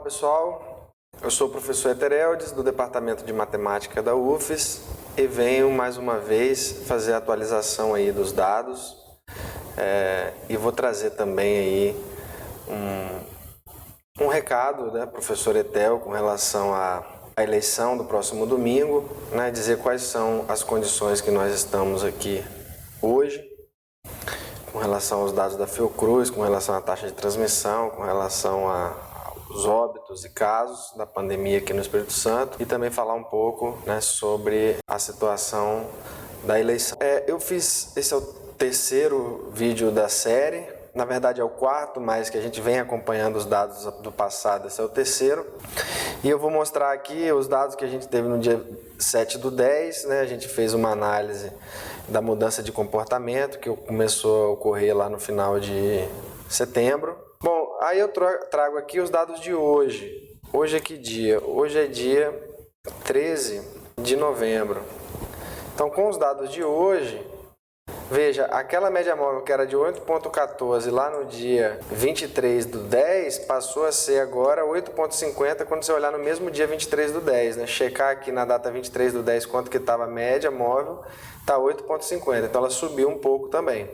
Pessoal, eu sou o professor Etereldes do Departamento de Matemática da UFES e venho mais uma vez fazer a atualização aí dos dados e vou trazer também aí um recado, né, professor Etel, com relação à eleição do próximo domingo, né, dizer quais são as condições que nós estamos aqui hoje, com relação aos dados da Fiocruz, com relação à taxa de transmissão, com relação aos óbitos e casos da pandemia aqui no Espírito Santo e também falar um pouco, né, sobre a situação da eleição. Esse é o terceiro vídeo da série, na verdade é o quarto, mas que a gente vem acompanhando os dados do passado, esse é o terceiro. E eu vou mostrar aqui os dados que a gente teve no dia 7/10, né? A gente fez uma análise da mudança de comportamento que começou a ocorrer lá no final de setembro. Bom, aí eu trago aqui os dados de hoje. Hoje é que dia? Hoje é dia 13 de novembro. Então, com os dados de hoje, veja, aquela média móvel que era de 8,14 lá no dia 23/10 passou a ser agora 8,50 quando você olhar no mesmo dia 23/10, né? Checar aqui na data 23/10 quanto que estava a média móvel, está 8,50, então ela subiu um pouco também.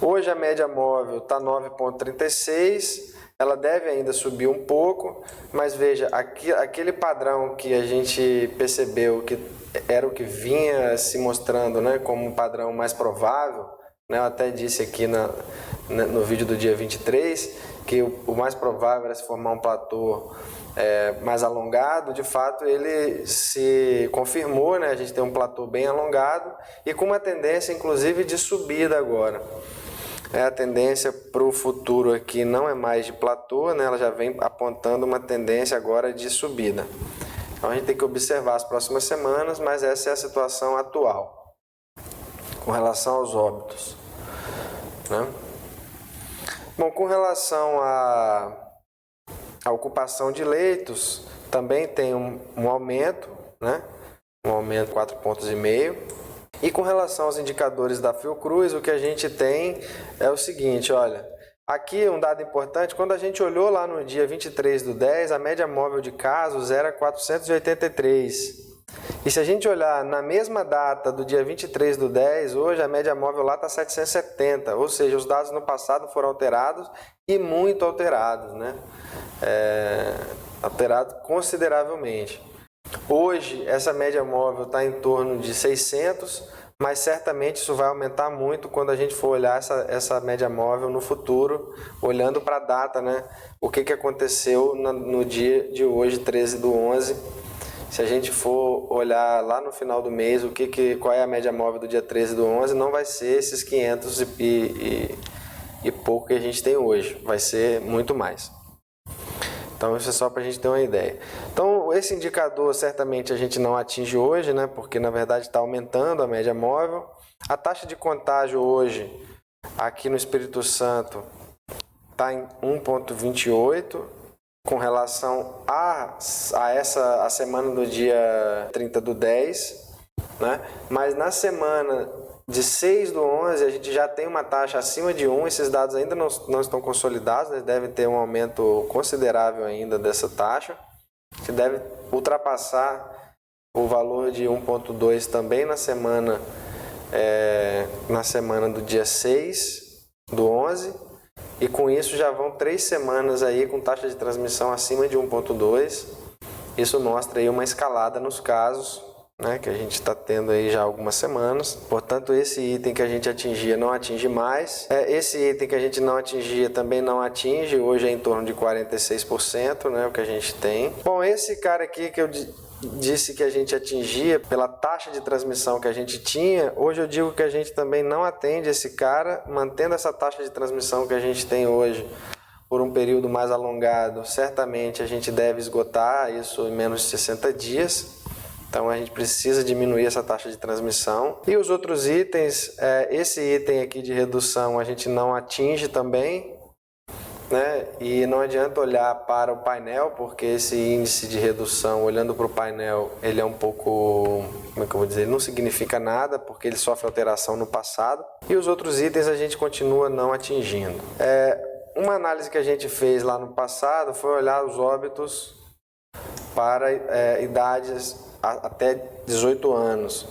Hoje a média móvel está 9,36, ela deve ainda subir um pouco, mas veja, aquele padrão que a gente percebeu que era o que vinha se mostrando, né, como um padrão mais provável, né, eu até disse aqui no vídeo do dia 23 que o mais provável era se formar um platô mais alongado. De fato ele se confirmou, né, a gente tem um platô bem alongado e com uma tendência inclusive de subida agora. A tendência para o futuro aqui não é mais de platô, né? Ela já vem apontando uma tendência agora de subida. Então a gente tem que observar as próximas semanas, mas essa é a situação atual com relação aos óbitos, né? Bom, com relação à ocupação de leitos, também tem um aumento, né? Um aumento de 4,5 pontos. E com relação aos indicadores da Fiocruz, o que a gente tem é o seguinte, olha, aqui um dado importante, quando a gente olhou lá no dia 23/10, a média móvel de casos era 483. E se a gente olhar na mesma data do dia 23/10, hoje a média móvel lá está 770, ou seja, os dados no passado foram alterados e muito alterados, né? Alterados consideravelmente. Hoje, essa média móvel está em torno de 600, mas certamente isso vai aumentar muito quando a gente for olhar essa média móvel no futuro, olhando para a data, né? O que aconteceu no dia de hoje, 13/11. Se a gente for olhar lá no final do mês, qual é a média móvel do dia 13/11, não vai ser esses 500 e pouco que a gente tem hoje, vai ser muito mais. Então isso é só para a gente ter uma ideia. Então esse indicador certamente a gente não atinge hoje, né? Porque na verdade está aumentando a média móvel. A taxa de contágio hoje aqui no Espírito Santo está em 1,28 com relação a semana do dia 30/10, né? Mas na semana de 6/11 a gente já tem uma taxa acima de 1, esses dados ainda não estão consolidados, né? Deve ter um aumento considerável ainda dessa taxa, que deve ultrapassar o valor de 1,2 também na semana do dia 6/11, e com isso já vão 3 semanas aí com taxa de transmissão acima de 1,2. Isso mostra aí uma escalada nos casos, né, que a gente está tendo aí já há algumas semanas. Portanto, esse item que a gente atingia não atinge mais. Esse item que a gente não atingia também não atinge. Hoje é em torno de 46%, né, o que a gente tem. Bom, esse cara aqui que eu disse que a gente atingia pela taxa de transmissão que a gente tinha, hoje eu digo que a gente também não atende esse cara, mantendo essa taxa de transmissão que a gente tem hoje por um período mais alongado. Certamente a gente deve esgotar isso em menos de 60 dias. Então a gente precisa diminuir essa taxa de transmissão. E os outros itens, esse item aqui de redução a gente não atinge também, né? E não adianta olhar para o painel, porque esse índice de redução, olhando para o painel, ele é um pouco, como é que eu vou dizer, não significa nada, porque ele sofre alteração no passado. E os outros itens a gente continua não atingindo. Uma análise que a gente fez lá no passado foi olhar os óbitos para idades até 18 anos.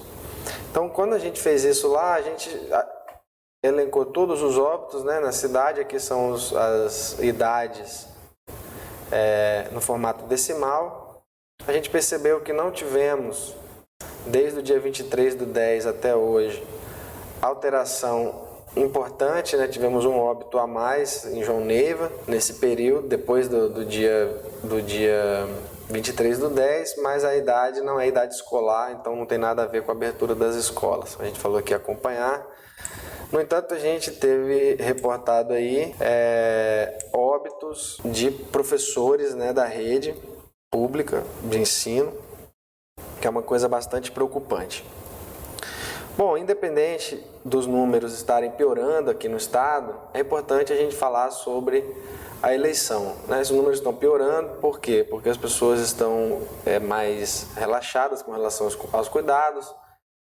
Então, quando a gente fez isso lá, a gente elencou todos os óbitos, né, na cidade. Aqui são as idades no formato decimal. A gente percebeu que não tivemos, desde o dia 23/10 até hoje, alteração importante, né? Tivemos um óbito a mais em João Neiva nesse período, depois do dia 23/10, mas a idade não é idade escolar, então não tem nada a ver com a abertura das escolas. A gente falou que ia acompanhar. No entanto, a gente teve reportado aí óbitos de professores, né, da rede pública de ensino, que é uma coisa bastante preocupante. Bom, independente dos números estarem piorando aqui no estado, é importante a gente falar sobre a eleição, né? Esses números estão piorando, por quê? Porque as pessoas estão mais relaxadas com relação aos cuidados,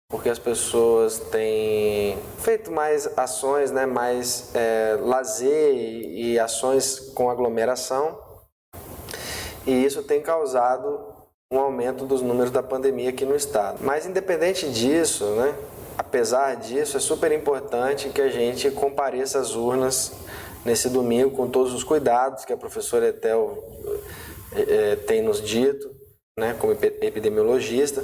porque as pessoas têm feito mais ações, né? Mais lazer e ações com aglomeração, e isso tem causado um aumento dos números da pandemia aqui no estado. Mas independente disso, né, apesar disso, é super importante que a gente compareça às urnas nesse domingo com todos os cuidados que a professora Etel tem nos dito, né, como epidemiologista,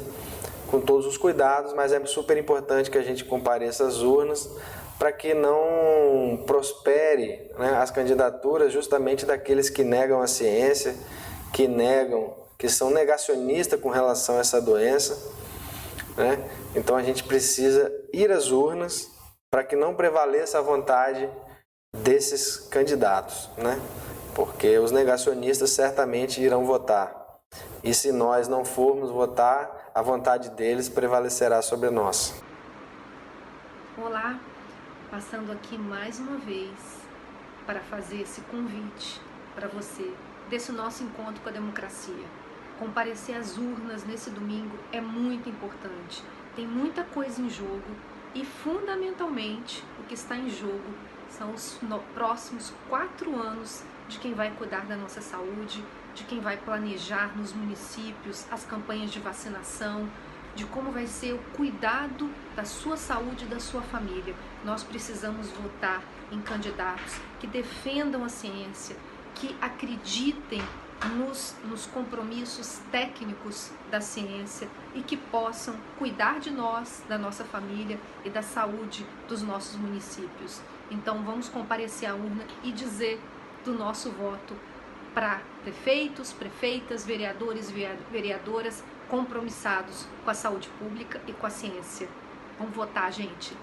com todos os cuidados, mas é super importante que a gente compareça às urnas para que não prospere, né, as candidaturas justamente daqueles que negam a ciência, que são negacionistas com relação a essa doença, né? Então a gente precisa ir às urnas para que não prevaleça a vontade desses candidatos, né? Porque os negacionistas certamente irão votar. E se nós não formos votar, a vontade deles prevalecerá sobre nós. Olá, passando aqui mais uma vez para fazer esse convite para você desse nosso encontro com a democracia. Comparecer às urnas nesse domingo é muito importante. Tem muita coisa em jogo e, fundamentalmente, o que está em jogo são os próximos 4 anos de quem vai cuidar da nossa saúde, de quem vai planejar nos municípios as campanhas de vacinação, de como vai ser o cuidado da sua saúde e da sua família. Nós precisamos votar em candidatos que defendam a ciência, que acreditem nos compromissos técnicos da ciência e que possam cuidar de nós, da nossa família e da saúde dos nossos municípios. Então vamos comparecer à urna e dizer do nosso voto para prefeitos, prefeitas, vereadores e vereadoras compromissados com a saúde pública e com a ciência. Vamos votar, gente!